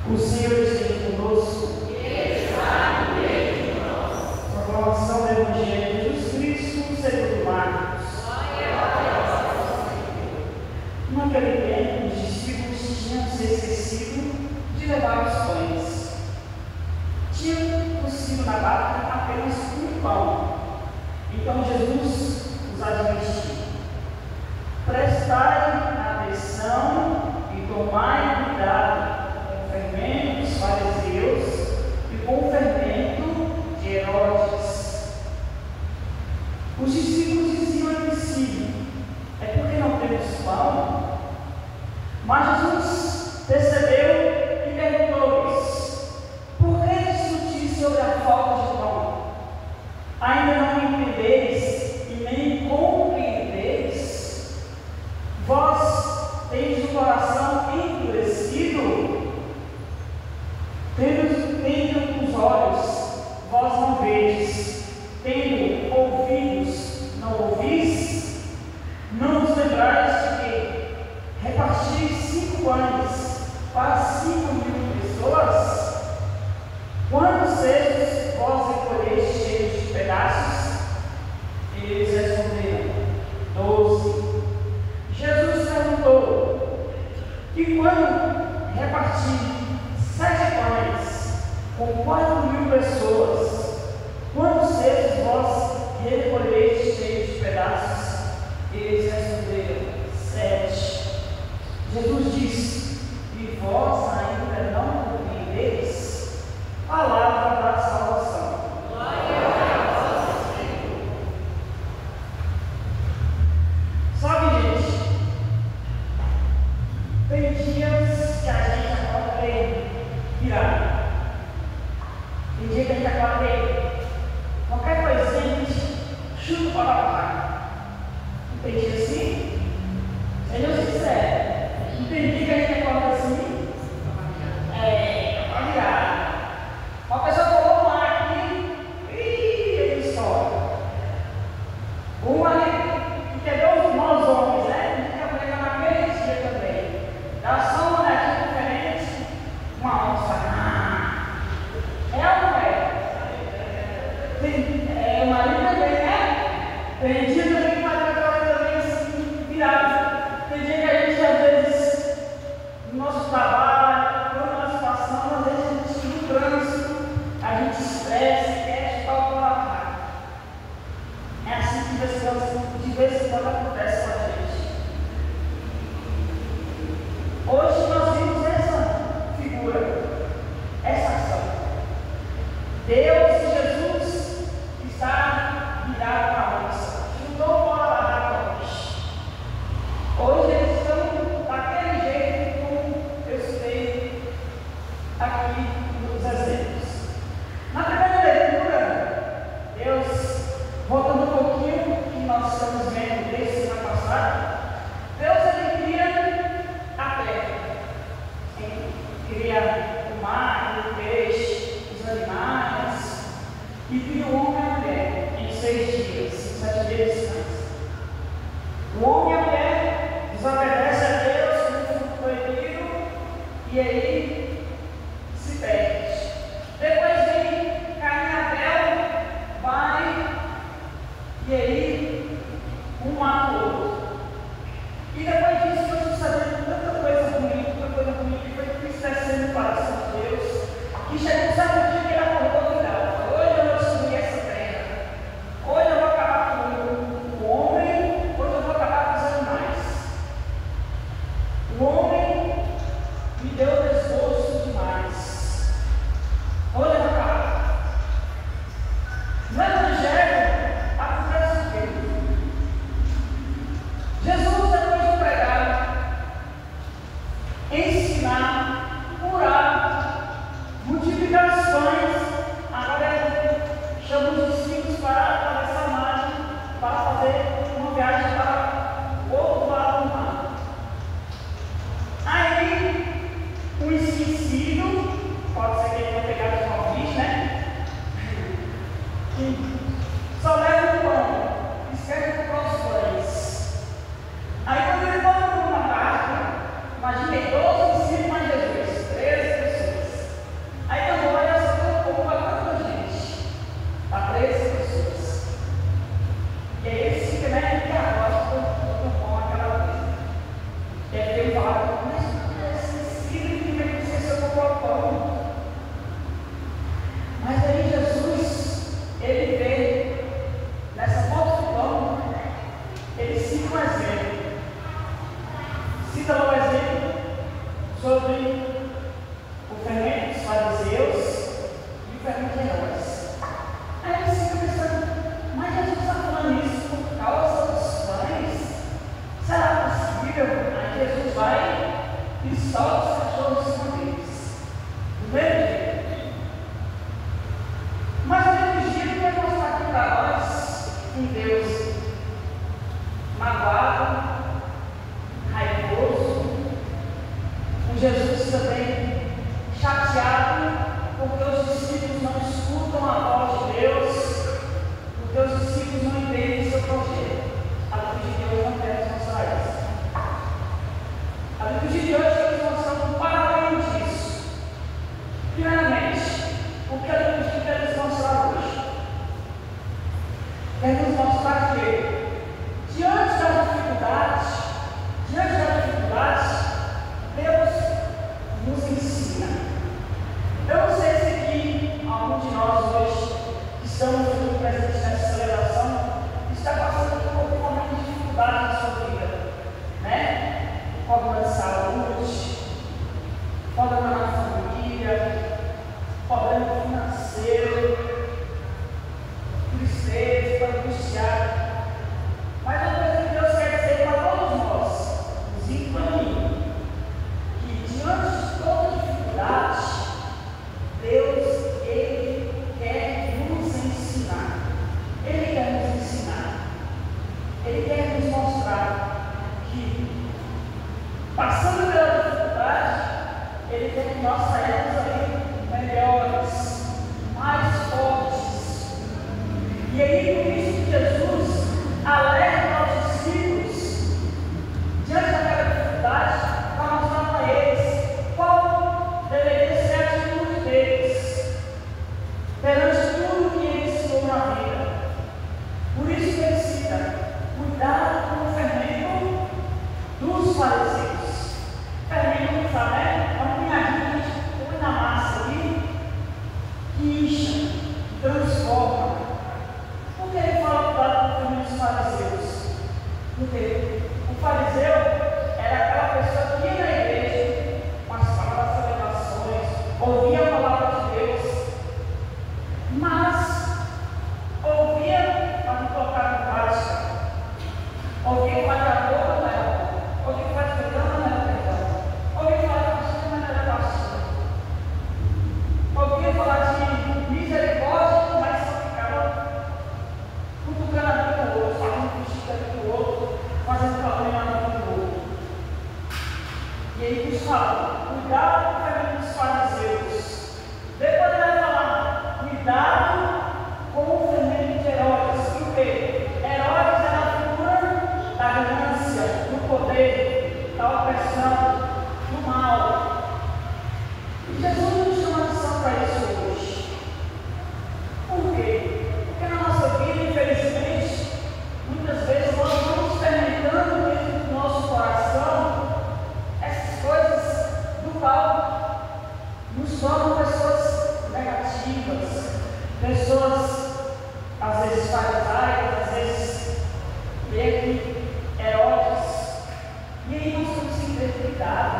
O Senhor esteja conosco. Ele está no meio de nós. Proclamação do Evangelho de Jesus Cristo segundo Marcos. Glória a Deus, Senhor. Naquele tempo, os discípulos tinham se esquecido de levar os pães. Tinham consigo na barca apenas um pão. Então Jesus os advertiu: prestai atenção e tomai cuidado com o fermento dos fariseus e com o fermento de Herodes. Os discípulos diziam entre si: é porque não temos pão? Mas Jesus percebeu e perguntou-lhes: por que discutir sobre a falta de pão? Ainda não entendeis e nem compreendeis? Vós tendes o coração endurecido? Tendo os olhos, vós não vedes, tendo ouvidos, não ouvis? Não vos lembrais de que repartis 5 pães para 5.000 pessoas? Quantos cestos vós recolheste cheios de pedaços? Eles responderam: 12. Jesus perguntou: e quando reparti 7 pães com 4.000 pessoas, quantos cestos vós recolheste cheios de pedaços? Eles responderam: 7. Jesus disse: e vós ainda não compreendeis? Palavra da salvação. Glória a Deus, Senhor. Sabe, gente, tem dias que a gente acorda bem virado. Tem dia que a gente acorda bem. Qualquer coisinha a gente chuta para lá. Não tem dia assim? Seja sincero. Não tem dia que a gente acorda assim? Para virar. Uma pessoa colou lá aqui, ele estoura. Um ali que quebrou nós homens, né? Fica pregando naquele dia também. Dá só uma olhadinha diferente, uma onça. É ou não é? Tem uma ali também, né? Tem dia também que vai trabalhar também assim, virado. Tem dia que a gente, às vezes, no nosso trabalho, quando nós passamos, às vezes a gente no trânsito, a gente estressa, quer chutar o coração. É assim que de vez em quando acontece com a gente. Hoje nós vimos essa figura, essa ação. Deus e Jesus está virado para a onça, juntou com a barraca hoje. Hoje eles estão daquele jeito como eu citei aqui nos exemplos. Na primeira leitura, Deus, voltando um pouquinho que nós estamos vendo desde semana passada, Deus ele cria a terra. Ele cria o mar, o peixe, os animais, e cria o homem e a mulher em 6 dias, em 7 dias de descanso. O homem e a mulher desobedecem a Deus como fruto proibido, e aí se perde. Depois vem Caim e Abel, vai, e aí um mata o outro. E depois disso foi sabendo tanta coisa ruim que foi entristecendo o coração de Deus, que chegou, sabe, o dia que ele acordou e falou: hoje eu vou destruir essa terra, hoje eu vou acabar com o homem, hoje eu vou acabar com os animais. O homem me deu desgosto demais. Ele quer que nós saímos ali melhores, mais fortes. E aí, por isso que Jesus alerta aos discípulos, diante daquela dificuldade, para mostrar para eles qual deveria ser a atitude deles perante tudo que eles estão na vida. Por isso que ele cita: cuidado com o fermento dos fariseus. Fermento, sabe, né? É uma pinhadinha que a gente põe na massa ali, que incha, transforma. Por que ele fala cuidado com o fermento dos fariseus? Porque o fariseu era aquela pessoa que ia na igreja com as palavras, celebrações, ouvia a palavra de Deus, mas ouvia, mas não colocava em prática. Ouvia falar de amor, não era amor. Ouvia falar de perdão, não era perdão. Ouvia falar de pastor, não era pastor. Ouvia falar de misericórdia, mas só ficava cutucando a vida do outro, fazendo vestido a vida do outro, fazendo problema na vida do outro. E aí nos fala: cuidado com o fermento dos fariseus. Depois ele vai falar: cuidado com o fermento de Herodes. Por quê? Herodes era a figura da ganância, do poder, da opressão, do mal. E Jesus nos chama atenção para isso hoje. Por quê? Porque na nossa vida, infelizmente, muitas vezes nós vamos fermentando dentro do nosso coração essas coisas do mal, nos tornam pessoas negativas, pessoas às vezes farisaicas, às vezes meio que Herodes. E aí nós temos que ter cuidado.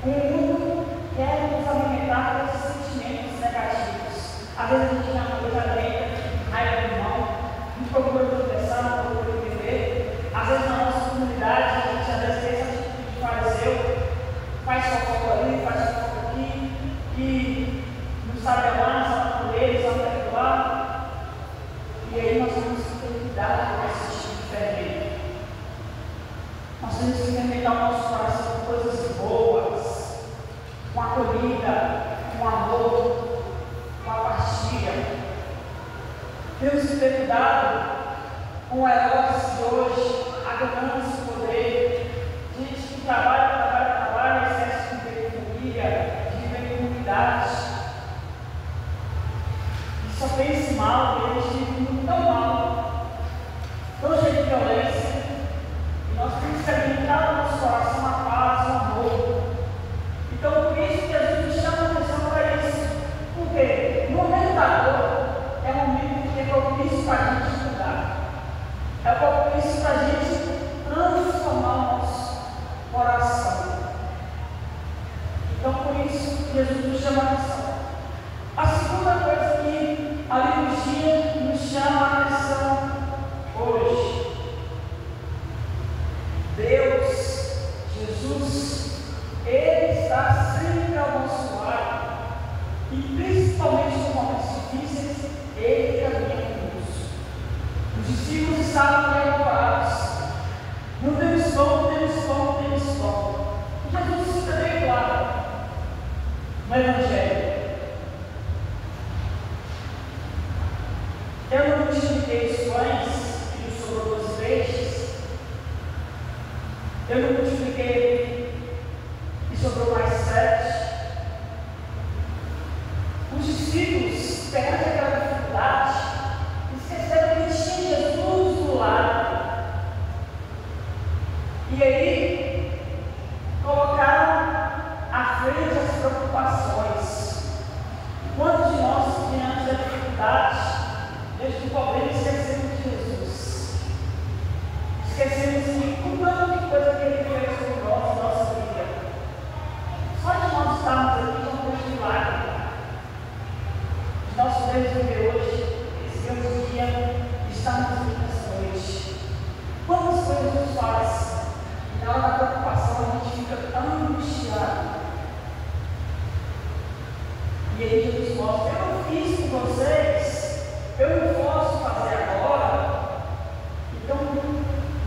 O mundo quer nos alimentar com esses sentimentos negativos. Às vezes a gente tem uma coisa alegre, raiva do irmão, não procura proteção, não procura viver. Às vezes na nossa comunidade a gente às vezes tem essa atitude de fariseu, faz fofoca ali, faz fofoca aqui, e não sabe amar, não sabe por ele, sabe perdoar. E aí nós temos que ter cuidado com esse tipo de fermento. Nós temos que fermentar o nosso coração com coisas boas, com acolhida, com amor, com a partilha. Temos que ter cuidado com o Herodes de hoje, a ganância, o poder, gente que trabalha, excesso de viver em família, de viver em comunidade. E só pensa mal, e a gente vive tão mal, tão cheio de violência. E nós temos que alimentar o nosso coração a paz, o amor. Então, por isso que Jesus nos chama a atenção para isso. Porque no momento da dor é o momento que é propício para a gente mudar. É propício para a gente transformar o nosso coração. Então, por isso, Jesus nos chama a atenção. A segunda coisa que a liturgia nos chama a atenção hoje: Deus, Jesus, Ele está sempre ao nosso lado. E principalmente nos momentos difíceis, Ele caminha conosco. Os discípulos estavam preparados. Não temos pão, não temos pão, não temos pão. E Jesus fica bem claro no Evangelho: eu não multipliquei os pães e nos sobrou 2 peixes. Eu não multipliquei e sobrou mais 7. Os discípulos, perante aquela dificuldade, esqueceram que eles tinham Jesus do lado. E aí, colocaram à frente as preocupações. Quantos de nós, diante da dificuldade, diante do problema, esquecemos de Jesus? Esquecemos de quanta coisa que Ele fez por nós, nossa vida. Só de nós estarmos aqui, já é um grande milagre. De nós podermos viver hoje, esse grande dia, estarmos aqui nessa noite. Quantas coisas nos faz? E na hora da preocupação a gente fica angustiado. E aí Jesus mostra: eu não fiz com vocês, eu não posso fazer agora. Então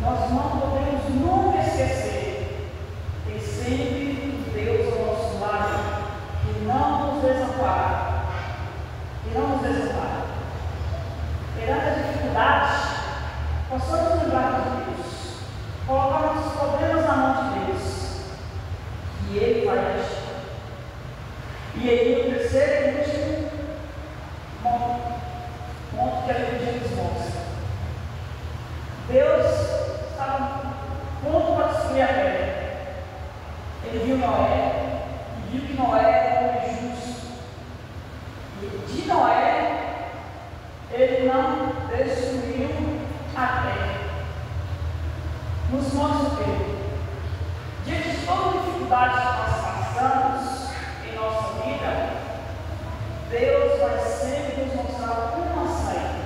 nós não podemos nunca esquecer: tem sempre Deus ao nosso lado. E aí o terceiro e último ponto que a Bíblia nos mostra. Deus estava pronto para destruir a terra. Ele viu Noé e viu que Noé era um homem justo. E de Noé, ele não destruiu a terra. Nos mostra o quê? Diante de toda a dificuldade que nós passamos em nossa vida, Deus vai sempre nos mostrar uma saída.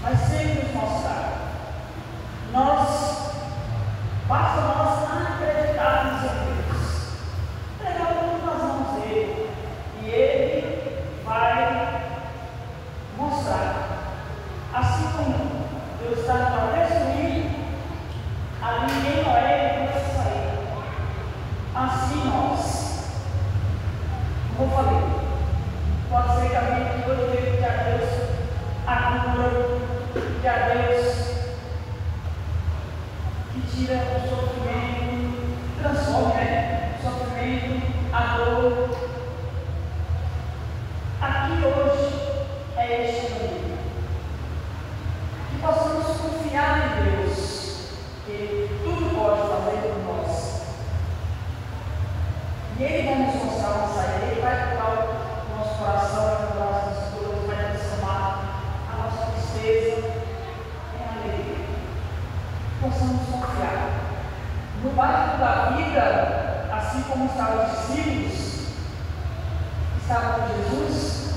Vai sempre nos mostrar. Basta nós acreditarmos em Deus. Pegar tudo nas mãos dele. E ele vai mostrar. Assim como Deus está para destruir, ali em Noé vai sair. Assim nós, como eu falei, pode ser que a vida hoje veio que a Deus a cura, que a Deus que tira o sofrimento, transforma o sofrimento, a dor. Aqui hoje é este caminho. Que possamos confiar em Deus, que tudo pode fazer por nós. E Ele vai nos mostrar uma saída, Ele vai tocar o nosso coração, vai tocar as nossas dores, vai transformar a nossa tristeza em alegria. Possamos confiar. No barco da vida, assim como estavam os discípulos, estavam com Jesus,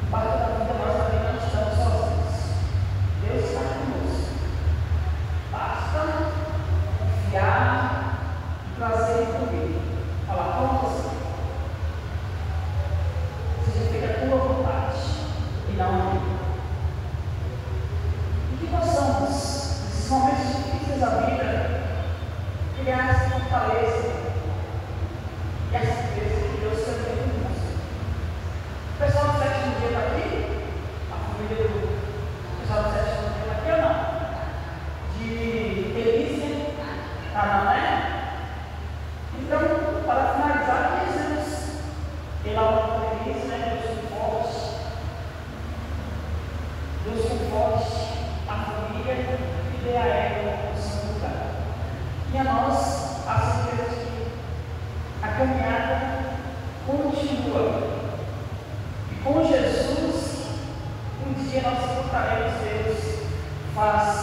no barco da vida nós também não estamos sozinhos. Deus está conosco. Basta confiar e trazer Ele comigo. Falar com você. Seja feita a tua vontade e não a minha. E que possamos, nesses momentos difíceis da vida, criar essa fortaleza e essa certeza que Deus também é conosco. O pessoal do sétimo dia está aqui? A família do pessoal do sétimo dia está aqui ou não? De Elícia, Canané. Então, para finalizar, Jesus, ele lá com Elícia, né? Deus conforte a família e dê a ela o seu lugar. E a nós, a certeza de que a caminhada continua. E com Jesus, um dia nós encontraremos Deus face